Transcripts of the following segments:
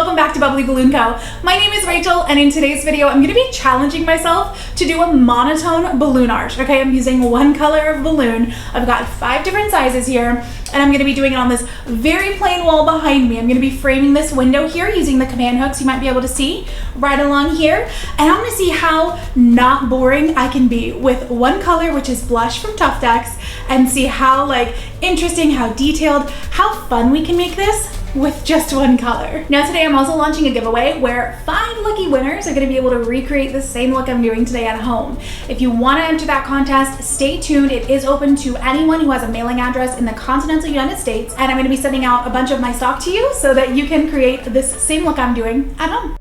welcome back to Bubbly Balloon Co. My name is Rachel, and in today's video, I'm gonna be challenging myself to do a monotone balloon art. Okay, I'm using one color of balloon. I've got 5 different sizes here, and I'm gonna be doing it on this very plain wall behind me. I'm gonna be framing this window here using the command hooks you might be able to see right along here, and I'm gonna see how not boring I can be with one color, which is blush from Tuftex, and see how interesting, how detailed, how fun we can make this with just one color. Now today I'm also launching a giveaway where 5 lucky winners are gonna be able to recreate the same look I'm doing today at home. If you wanna enter that contest, stay tuned. It is open to anyone who has a mailing address in the continental United States, and I'm gonna be sending out a bunch of my stock to you so that you can create this same look I'm doing at home.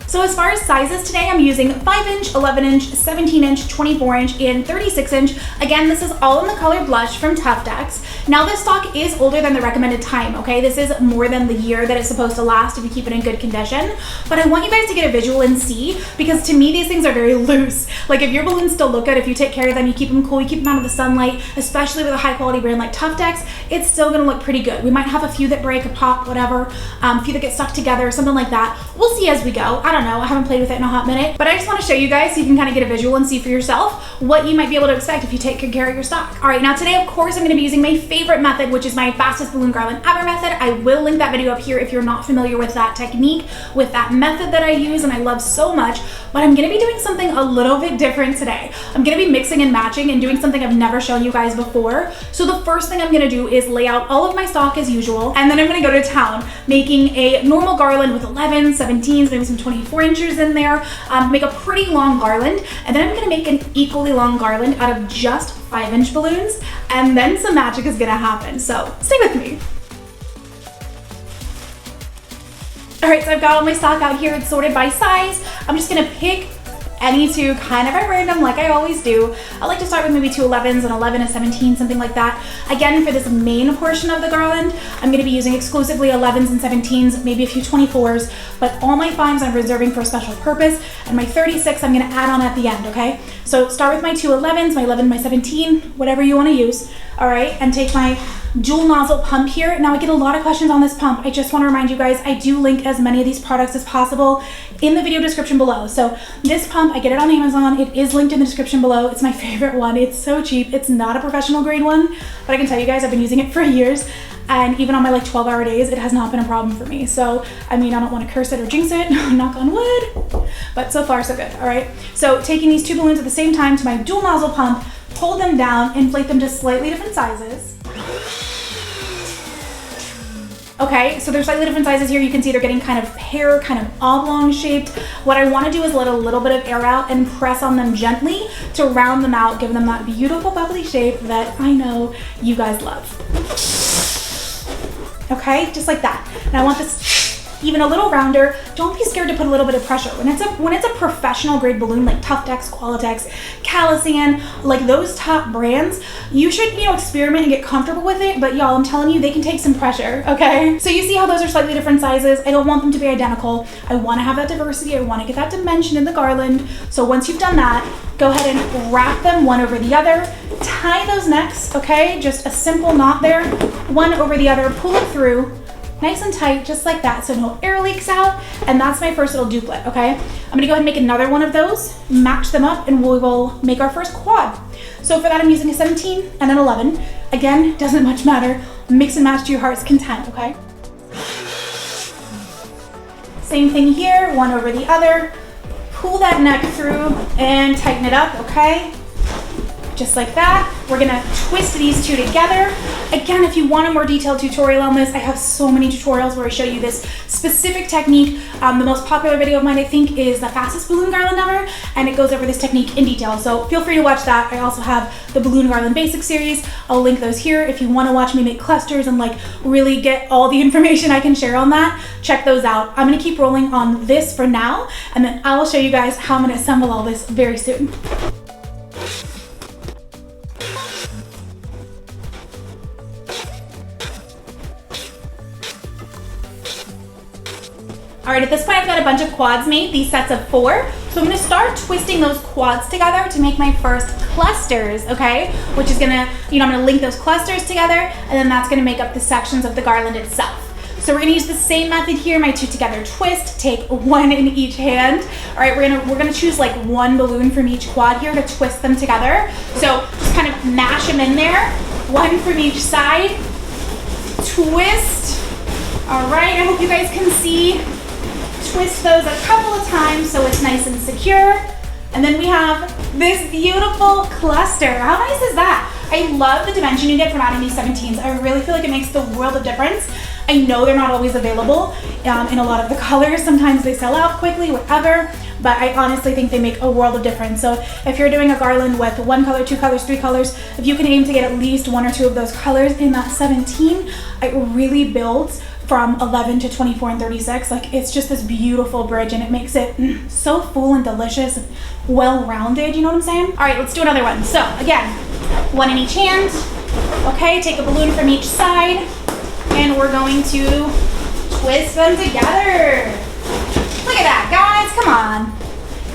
So as far as sizes today, I'm using 5-inch, 11-inch, 17-inch, 24-inch, and 36-inch. Again, this is all in the color blush from Tuftex. Now this stock is older than the recommended time, okay? This is more than the year that it's supposed to last if you keep it in good condition. But I want you guys to get a visual and see, because to me, these things are very loose. Like if your balloons still look good, if you take care of them, you keep them cool, you keep them out of the sunlight, especially with a high quality brand like Tuftex, it's still gonna look pretty good. We might have a few that break, a pop, whatever, a few that get stuck together, something like that. We'll see as we go. I don't know, I haven't played with it in a hot minute, but I just want to show you guys so you can kind of get a visual and see for yourself what you might be able to expect if you take good care of your stock. All right, now today, of course, I'm going to be using my favorite method, which is my fastest balloon garland ever method. I will link that video up here if you're not familiar with that technique, with that method that I use and I love so much, but I'm going to be doing something a little bit different today. I'm going to be mixing and matching and doing something I've never shown you guys before. So the first thing I'm going to do is lay out all of my stock as usual, and then I'm going to go to town making a normal garland with 11s, 17s, maybe some 24 inches in there, make a pretty long garland, and then I'm gonna make an equally long garland out of just 5-inch balloons, and then some magic is gonna happen, so stay with me. All right, so I've got all my stock out here. It's sorted by size. I'm just gonna pick any two kind of at random, like I always do. I like to start with maybe 2 11s, an 11, a 17, something like that. Again, for this main portion of the garland, I'm gonna be using exclusively 11s and 17s, maybe a few 24s, but all my 5s I'm reserving for a special purpose, and my 36 I'm gonna add on at the end, okay? So start with my 2 11s, my 11, my 17, whatever you wanna use, all right? And take my dual nozzle pump here. Now I get a lot of questions on this pump. I just want to remind you guys, I do link as many of these products as possible in the video description below. So this pump, I get it on Amazon. It is linked in the description below. It's my favorite one. It's so cheap. It's not a professional grade one, but I can tell you guys, I've been using it for years. And even on my 12-hour days, it has not been a problem for me. So, I mean, I don't want to curse it or jinx it, knock on wood, but so far so good, all right? So taking these 2 balloons at the same time to my dual nozzle pump, hold them down, inflate them to slightly different sizes. Okay, so they're slightly different sizes here. You can see they're getting kind of pear, kind of oblong shaped. What I want to do is let a little bit of air out and press on them gently to round them out, give them that beautiful bubbly shape that I know you guys love. Okay, just like that. And I want this even a little rounder. Don't be scared to put a little bit of pressure. When it's a professional grade balloon like Tuftex, Qualitex, Calisan, like those top brands, you should, experiment and get comfortable with it, but y'all, I'm telling you, they can take some pressure, okay? So you see how those are slightly different sizes. I don't want them to be identical. I wanna have that diversity. I wanna get that dimension in the garland. So once you've done that, go ahead and wrap them one over the other. Tie those necks, okay? Just a simple knot there, one over the other, pull it through, nice and tight, just like that, so no air leaks out. And that's my first little duplet, okay? I'm gonna go ahead and make another one of those, match them up, and we will make our first quad. So for that, I'm using a 17 and an 11. Again, doesn't much matter. Mix and match to your heart's content, okay? Same thing here, one over the other. Pull that neck through and tighten it up, okay? Just like that. We're gonna twist these 2 together. Again, if you want a more detailed tutorial on this, I have so many tutorials where I show you this specific technique. The most popular video of mine, I think, is the fastest balloon garland ever, and it goes over this technique in detail. So feel free to watch that. I also have the balloon garland basic series. I'll link those here. If you wanna watch me make clusters and really get all the information I can share on that, check those out. I'm gonna keep rolling on this for now, and then I will show you guys how I'm gonna assemble all this very soon. All right, at this point I've got a bunch of quads made, these sets of 4. So I'm gonna start twisting those quads together to make my first clusters, okay? Which is gonna, I'm gonna link those clusters together, and then that's gonna make up the sections of the garland itself. So we're gonna use the same method here, my 2 together twist, take 1 in each hand. All right, we're gonna choose like 1 balloon from each quad here to twist them together. So just kind of mash them in there, 1 from each side, twist. All right, I hope you guys can see. Twist those a couple of times so it's nice and secure. And then we have this beautiful cluster. How nice is that? I love the dimension you get from adding these 17s. I really feel like it makes the world of difference. I know they're not always available in a lot of the colors. Sometimes they sell out quickly, whatever, but I honestly think they make a world of difference. So if you're doing a garland with 1 color, 2 colors, 3 colors, if you can aim to get at least 1 or 2 of those colors in that 17, it really builds from 11 to 24 and 36. Like, it's just this beautiful bridge, and it makes it so full and delicious and well-rounded, you know what I'm saying? All right, let's do another one. So again, 1 in each hand. Okay, take a balloon from each side, and we're going to twist them together. Look at that, guys, come on.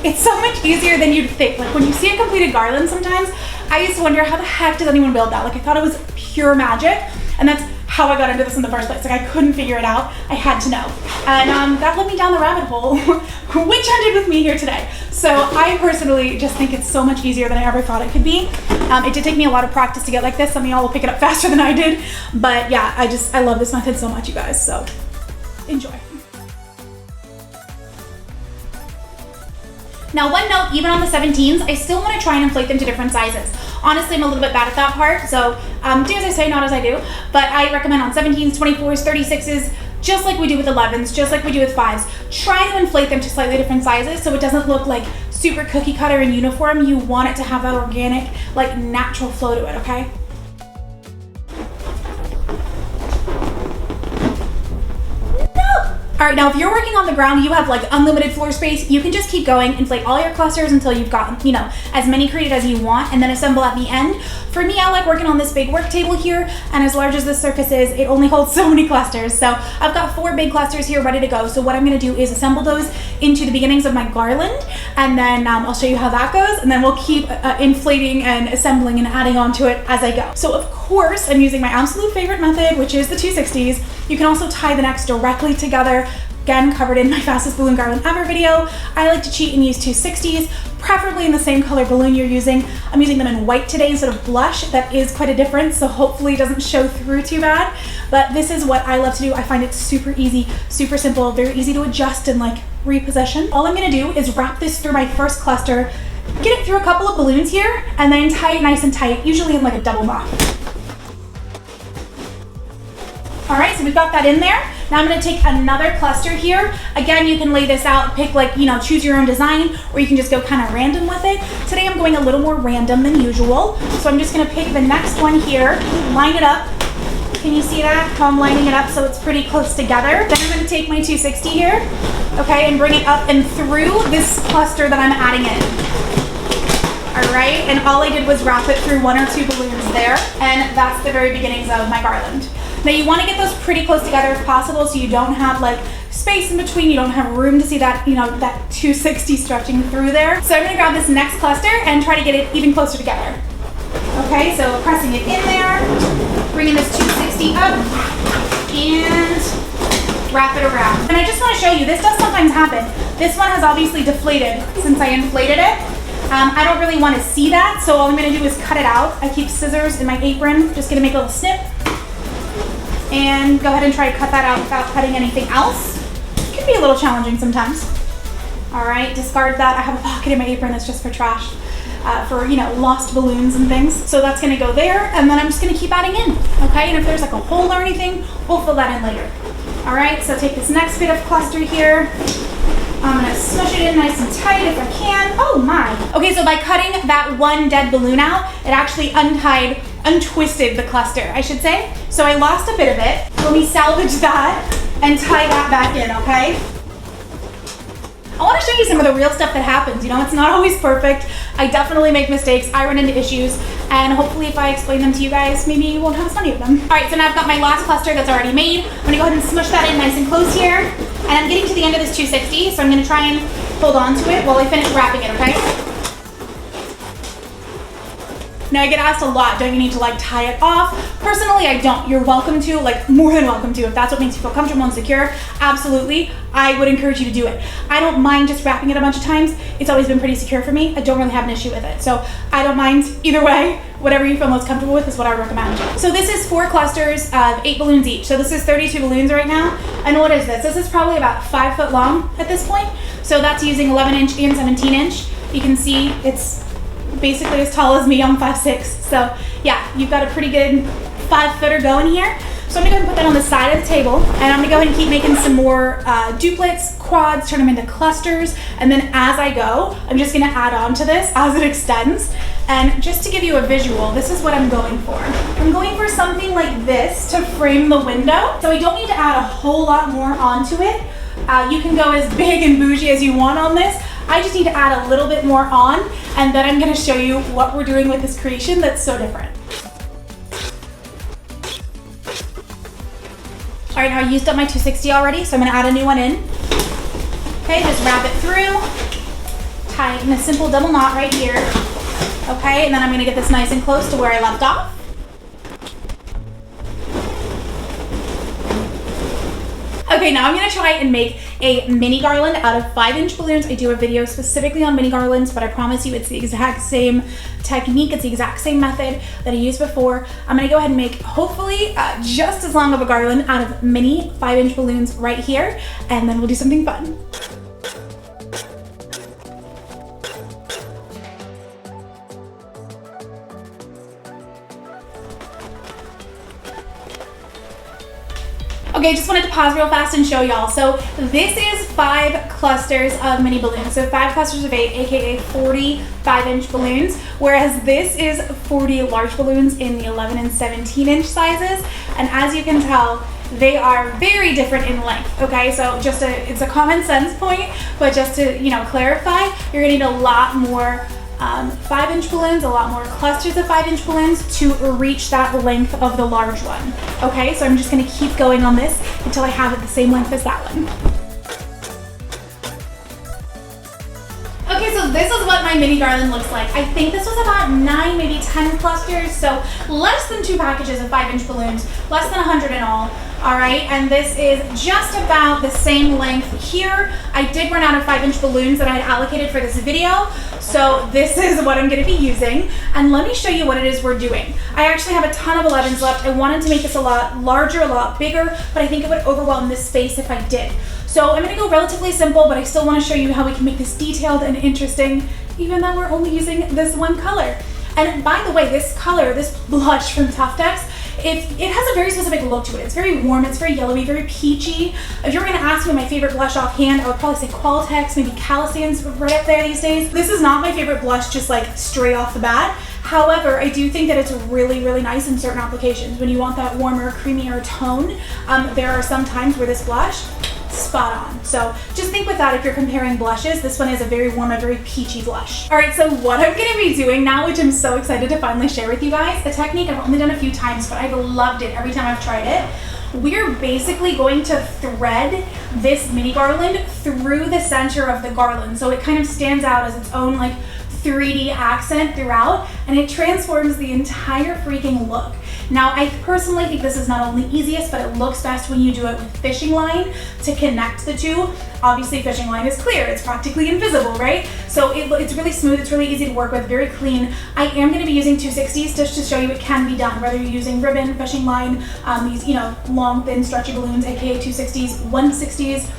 It's so much easier than you'd think. Like, when you see a completed garland sometimes, I used to wonder, how the heck does anyone build that? Like, I thought it was pure magic, and that's how I got into this in the first place. Like, I couldn't figure it out. I had to know. And that led me down the rabbit hole, which ended with me here today. So I personally just think it's so much easier than I ever thought it could be. It did take me a lot of practice to get like this. Some of y'all will pick it up faster than I did. But yeah, I love this method so much, you guys. So enjoy. Now, one note, even on the 17s, I still want to try and inflate them to different sizes. Honestly, I'm a little bit bad at that part, so do as I say, not as I do. But I recommend on 17s, 24s, 36s, just like we do with 11s, just like we do with 5s, try to inflate them to slightly different sizes so it doesn't look like super cookie cutter and uniform. You want it to have that organic, like, natural flow to it, okay? All right, now if you're working on the ground, you have like unlimited floor space, you can just keep going, inflate all your clusters until you've gotten, as many created as you want, and then assemble at the end. For me, I like working on this big work table here, and as large as this surface is, it only holds so many clusters. So I've got 4 big clusters here ready to go. So what I'm gonna do is assemble those into the beginnings of my garland, and then I'll show you how that goes, and then we'll keep inflating and assembling and adding on to it as I go. So of course, I'm using my absolute favorite method, which is the 260s. You can also tie the necks directly together. Again, covered in my fastest balloon garland ever video. I like to cheat and use 260s, preferably in the same color balloon you're using. I'm using them in white today instead of blush. That is quite a difference, so hopefully it doesn't show through too bad. But this is what I love to do. I find it super easy, super simple, very easy to adjust and like reposition. All I'm gonna do is wrap this through my first cluster, get it through a couple of balloons here, and then tie it nice and tight, usually in like a double knot. All right, so we've got that in there. Now I'm gonna take another cluster here. Again, you can lay this out, pick like, choose your own design, or you can just go kind of random with it. Today I'm going a little more random than usual. So I'm just gonna pick the next one here, line it up. Can you see that? How I'm lining it up so it's pretty close together. Then I'm gonna take my 260 here, okay, and bring it up and through this cluster that I'm adding in. All right, and all I did was wrap it through 1 or 2 balloons there, and that's the very beginnings of my garland. Now you want to get those pretty close together if possible, so you don't have like space in between, you don't have room to see that, that 260 stretching through there. So I'm gonna grab this next cluster and try to get it even closer together. Okay, so pressing it in there, bringing this 260 up, and wrap it around. And I just want to show you, this does sometimes happen. This one has obviously deflated since I inflated it. I don't really want to see that, so all I'm gonna do is cut it out. I keep scissors in my apron, just gonna make a little snip. And go ahead and try to cut that out without cutting anything else. It can be a little challenging sometimes. All right, discard that. I have a pocket in my apron that's just for trash, for lost balloons and things. So that's gonna go there, and then I'm just gonna keep adding in, okay? And if there's like a hole or anything, we'll fill that in later. All right, so take this next bit of cluster here. I'm gonna smush it in nice and tight if I can. Oh my. Okay, so by cutting that one dead balloon out, it actually untwisted the cluster, I should say. So I lost a bit of it. Let me salvage that and tie that back in, okay? I want to show you some of the real stuff that happens. It's not always perfect. I definitely make mistakes. I run into issues, and hopefully if I explain them to you guys, maybe you won't have as many of them. All right, so now I've got my last cluster that's already made. I'm gonna go ahead and smush that in nice and close here. And I'm getting to the end of this 260, so I'm gonna try and hold on to it while I finish wrapping it, okay? Now I get asked a lot, don't you need to like tie it off? Personally, I don't. You're welcome to, like more than welcome to. If that's what makes you feel comfortable and secure, absolutely, I would encourage you to do it. I don't mind just wrapping it a bunch of times. It's always been pretty secure for me. I don't really have an issue with it. So I don't mind either way. Whatever you feel most comfortable with is what I recommend. So this is 4 clusters of 8 balloons each. So this is 32 balloons right now. And what is this? This is probably about 5 foot long at this point. So that's using 11 inch and 17 inch. You can see it's basically as tall as me. I'm 5'6". So yeah, you've got a pretty good 5 footer going here. So I'm gonna go ahead and put that on the side of the table, and I'm gonna go ahead and keep making some more duplets, quads, turn them into clusters, and then as I go, I'm just gonna add on to this as it extends. And just to give you a visual, this is what I'm going for. I'm going for something like this to frame the window. So I don't need to add a whole lot more onto it. You can go as big and bougie as you want on this. I just need to add a little bit more on, and then I'm gonna show you what we're doing with this creation that's so different. All right, now I used up my 260 already, so I'm gonna add a new one in. Okay, just wrap it through, tie it in a simple double knot right here. Okay, and then I'm gonna get this nice and close to where I left off. Okay, now I'm gonna try and make a mini garland out of 5-inch balloons. I do a video specifically on mini garlands, but I promise you it's the exact same technique, it's the exact same method that I used before. I'm gonna go ahead and make hopefully just as long of a garland out of mini 5-inch balloons right here, and then we'll do something fun. Okay, just wanted to pause real fast and show y'all. So this is 5 clusters of mini balloons. So 5 clusters of 8, AKA 40 5-inch balloons, whereas this is 40 large balloons in the 11 and 17 inch sizes. And as you can tell, they are very different in length, okay? So just it's a common sense point, but just to, clarify, you're gonna need a lot more 5-inch balloons, a lot more clusters of 5-inch balloons to reach that length of the large one. Okay, so I'm just gonna keep going on this until I have it the same length as that one. Okay, so this is what my mini garland looks like. I think this was about 9, maybe 10 clusters, so less than 2 packages of 5-inch balloons, less than 100 in all. All right, and this is just about the same length here. I did run out of 5-inch balloons that I had allocated for this video, so this is what I'm gonna be using. And let me show you what it is we're doing. I actually have a ton of 11s left. I wanted to make this a lot larger, a lot bigger, but I think it would overwhelm this space if I did. So I'm gonna go relatively simple, but I still wanna show you how we can make this detailed and interesting, even though we're only using this one color. And by the way, this color, this blush from Tuftex, it has a very specific look to it. It's very warm, it's very yellowy, very peachy. If you were gonna ask me my favorite blush offhand, I would probably say Qualitex, maybe Calisan's right up there these days. This is not my favorite blush just like straight off the bat. However, I do think that it's really, really nice in certain applications. When you want that warmer, creamier tone, there are some times where this blush, spot on. So just think with that if you're comparing blushes, this one is a very warm, a very peachy blush. All right, so what I'm gonna be doing now, which I'm so excited to finally share with you guys, a technique I've only done a few times, but I've loved it every time I've tried it. We're basically going to thread this mini garland through the center of the garland. So it kind of stands out as its own like 3D accent throughout, and it transforms the entire freaking look. Now, I personally think this is not only easiest, but it looks best when you do it with fishing line to connect the two. Obviously, fishing line is clear. It's practically invisible, right? So it's really smooth. It's really easy to work with, very clean. I am going to be using 260s just to show you it can be done, whether you're using ribbon, fishing line, these, long, thin, stretchy balloons, aka 260s, 160s.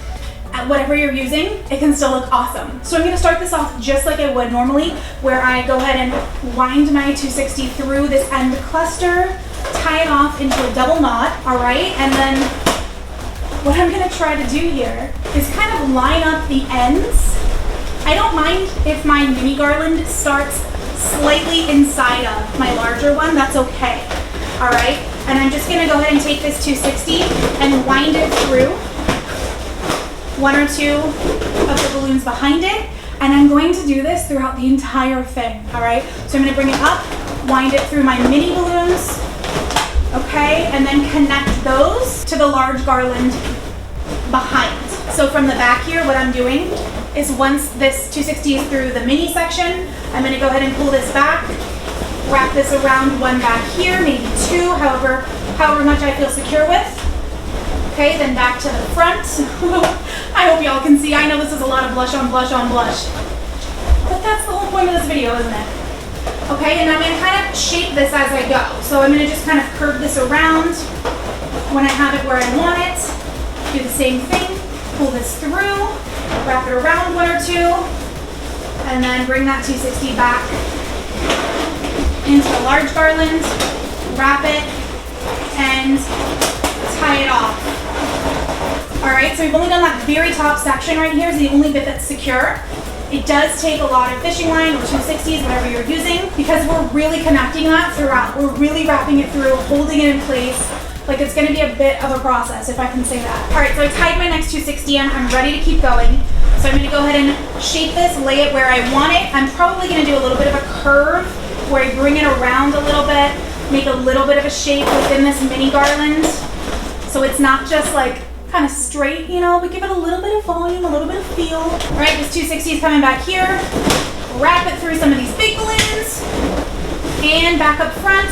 Whatever you're using, it can still look awesome. So I'm gonna start this off just like I would normally, where I go ahead and wind my 260 through this end cluster, tie it off into a double knot, all right? And then what I'm gonna try to do here is kind of line up the ends. I don't mind if my mini garland starts slightly inside of my larger one, that's okay, all right? And I'm just gonna go ahead and take this 260 and wind it through 1 or 2 of the balloons behind it, and I'm going to do this throughout the entire thing, all right? So I'm gonna bring it up, wind it through my mini balloons, okay, and then connect those to the large garland behind. So from the back here, what I'm doing is once this 260 is through the mini section, I'm gonna go ahead and pull this back, wrap this around one back here, maybe two, however much I feel secure with. Okay, then back to the front. I hope y'all can see. I know this is a lot of blush on blush on blush, but that's the whole point of this video, isn't it? Okay, and I'm gonna kind of shape this as I go. So I'm gonna just kind of curve this around when I have it where I want it. Do the same thing, pull this through, wrap it around one or two, and then bring that 260 back into the large garland, wrap it, and tie it off. All right, so we've only done that very top section right here is the only bit that's secure. It does take a lot of fishing line or 260s, whatever you're using, because we're really connecting that throughout. We're really wrapping it through, holding it in place. Like, it's gonna be a bit of a process, if I can say that. All right, so I tied my next 260 in. I'm ready to keep going. So I'm gonna go ahead and shape this, lay it where I want it. I'm probably gonna do a little bit of a curve where I bring it around a little bit, make a little bit of a shape within this mini garland. So it's not just like kind of straight, you know, but give it a little bit of volume, a little bit of feel. All right, this 260 is coming back here. Wrap it through some of these big balloons and back up front.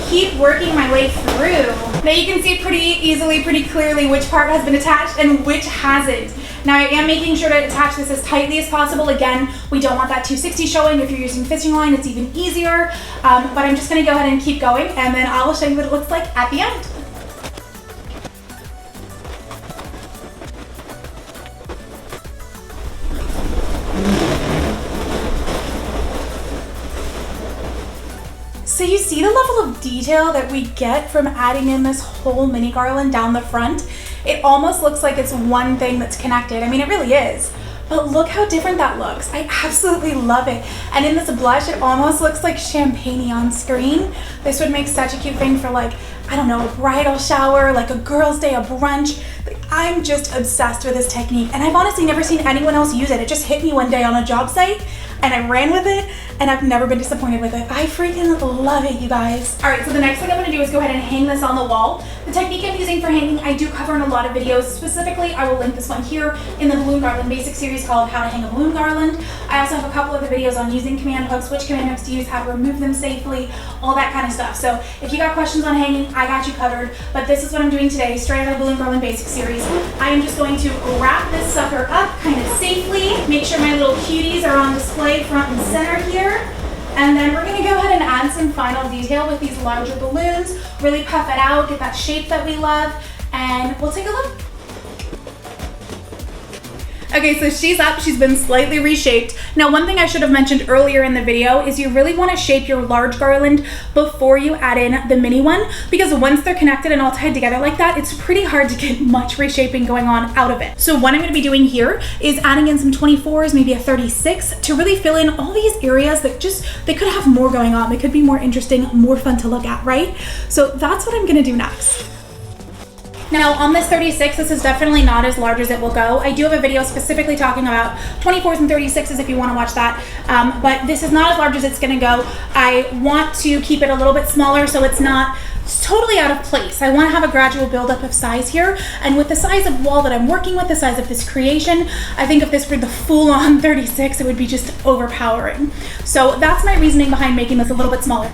Keep working my way through. Now you can see pretty easily, pretty clearly which part has been attached and which hasn't. Now I am making sure to attach this as tightly as possible. Again, we don't want that 260 showing. If you're using fishing line, it's even easier. But I'm just gonna go ahead and keep going, and then I will show you what it looks like at the end. So you see the level of detail that we get from adding in this whole mini garland down the front? It almost looks like it's one thing that's connected. I mean, it really is. But look how different that looks. I absolutely love it. And in this blush, it almost looks like champagne on screen. This would make such a cute thing for, like, I don't know, a bridal shower, like a girl's day, a brunch. I'm just obsessed with this technique. And I've honestly never seen anyone else use it. It just hit me one day on a job site and I ran with it, and I've never been disappointed with it. I freaking love it, you guys. All right, so the next thing I'm gonna do is go ahead and hang this on the wall. The technique I'm using for hanging, I do cover in a lot of videos. Specifically, I will link this one here in the Balloon Garland Basic series called How to Hang a Balloon Garland. I also have a couple other videos on using command hooks, which command hooks to use, how to remove them safely, all that kind of stuff. So if you got questions on hanging, I got you covered. But this is what I'm doing today, straight out of the Balloon Garland Basic series. I am just going to wrap this sucker up kind of safely, make sure my little cuties are on display front and center here. And then we're gonna go ahead and add some final detail with these larger balloons, really puff it out, get that shape that we love, and we'll take a look. Okay, so she's up, she's been slightly reshaped. Now, one thing I should have mentioned earlier in the video is you really wanna shape your large garland before you add in the mini one, because once they're connected and all tied together like that, it's pretty hard to get much reshaping going on out of it. So what I'm gonna be doing here is adding in some 24s, maybe a 36, to really fill in all these areas that they could have more going on. They could be more interesting, more fun to look at, right? So that's what I'm gonna do next. Now on this 36, this is definitely not as large as it will go. I do have a video specifically talking about 24s and 36s if you want to watch that, but this is not as large as it's going to go. I want to keep it a little bit smaller so it's not totally out of place. I want to have a gradual buildup of size here, and with the size of wall that I'm working with, the size of this creation, I think if this were the full-on 36, it would be just overpowering. So that's my reasoning behind making this a little bit smaller.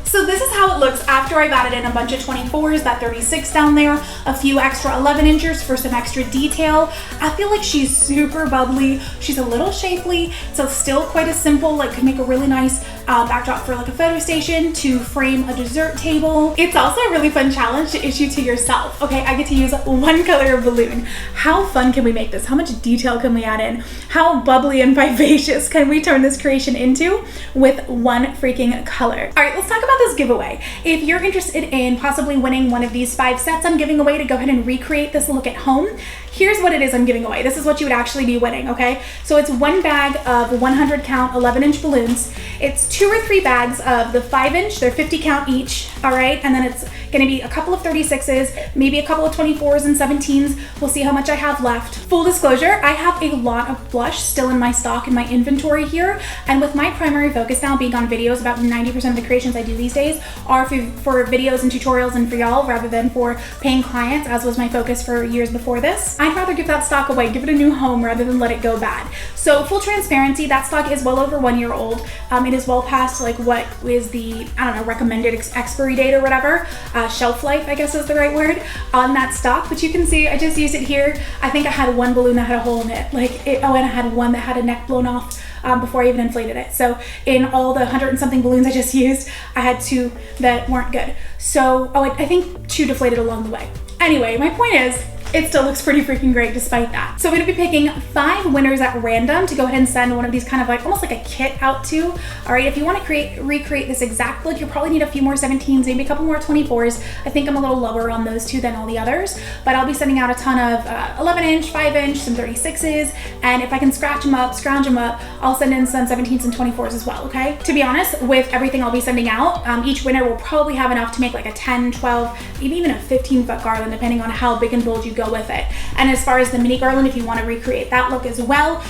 So this is how it looks after I've added in a bunch of 24s, that 36 down there, a few extra 11 inchers for some extra detail. I feel like she's super bubbly. She's a little shapely, so still quite a simple, like could make a really nice backdrop for like a photo station to frame a dessert table. It's also a really fun challenge to issue to yourself. Okay, I get to use one color of balloon. How fun can we make this? How much detail can we add in? How bubbly and vivacious can we turn this creation into with one freaking color? All right, let's talk about this giveaway. If you're interested in possibly winning one of these 5 sets I'm giving away to go ahead and recreate this look at home, here's what it is I'm giving away. This is what you would actually be winning, okay? So it's 1 bag of 100 count 11-inch balloons. It's 2 or 3 bags of the 5-inch, they're 50 count each, all right? And then it's Gonna be a couple of 36s, maybe a couple of 24s and 17s. We'll see how much I have left. Full disclosure, I have a lot of blush still in my stock in my inventory here, and with my primary focus now being on videos, about 90% of the creations I do these days are for videos and tutorials and for y'all rather than for paying clients, as was my focus for years before this. I'd rather give that stock away, give it a new home rather than let it go bad. So full transparency, that stock is well over 1 year old. It is well past like what is the, I don't know, recommended expiry date or whatever, shelf life I guess is the right word, on that stock. But you can see I just used it here. I think I had one balloon that had a hole in it, and I had one that had a neck blown off before I even inflated it. So in all the 100 and something balloons I just used, I had 2 that weren't good. So, I think 2 deflated along the way. Anyway, my point is, it still looks pretty freaking great despite that. So I'm gonna be picking 5 winners at random to go ahead and send one of these kind of like, almost like a kit out to. All right, if you wanna recreate this exact look, you'll probably need a few more 17s, maybe a couple more 24s. I think I'm a little lower on those 2 than all the others, but I'll be sending out a ton of 11 inch, 5 inch, some 36s, and if I can scrounge them up, I'll send in some 17s and 24s as well, okay? To be honest, with everything I'll be sending out, each winner will probably have enough to make like a 10, 12, maybe even a 15-foot garland, depending on how big and bold you go with it. And as far as the mini garland, if you want to recreate that look as well,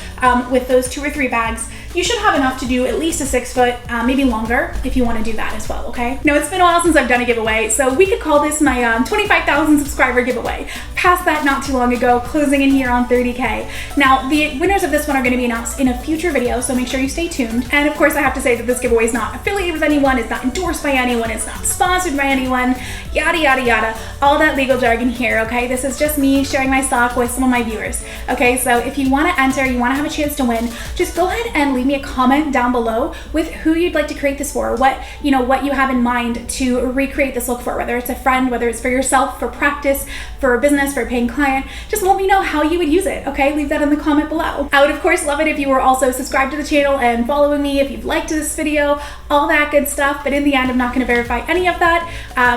with those 2 or 3 bags, you should have enough to do at least a 6 foot, maybe longer if you want to do that as well, okay? Now, it's been a while since I've done a giveaway, so we could call this my 25,000 subscriber giveaway. Passed that not too long ago, closing in here on 30K. Now, the winners of this one are going to be announced in a future video, so make sure you stay tuned. And of course, I have to say that this giveaway is not affiliated with anyone, it's not endorsed by anyone, it's not sponsored by anyone, yada, yada, yada. All that legal jargon here, okay? This is just me sharing my stock with some of my viewers, okay? So if you want to enter, you want to have a chance to win, just go ahead and leave me a comment down below with who you'd like to create this for, what you have in mind to recreate this look for, whether it's a friend, whether it's for yourself, for practice, for a business, for a paying client. Just let me know how you would use it, okay? Leave that in the comment below. I would of course love it if you were also subscribed to the channel and following me, if you've liked this video, all that good stuff. But in the end, I'm not going to verify any of that.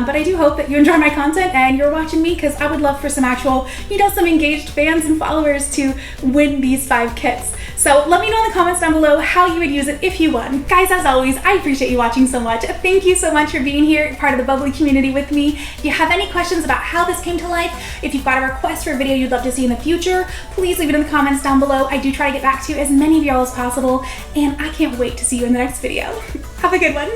But I do hope that you enjoy my content and you're watching me, because I would love for some actual, some engaged fans and followers to win these 5 kits. So let me know in the comments down below how you would use it if you won. Guys, as always, I appreciate you watching so much. Thank you so much for being here, part of the bubbly community with me. If you have any questions about how this came to life, if you've got a request for a video you'd love to see in the future, please leave it in the comments down below. I do try to get back to as many of y'all as possible, and I can't wait to see you in the next video. Have a good one.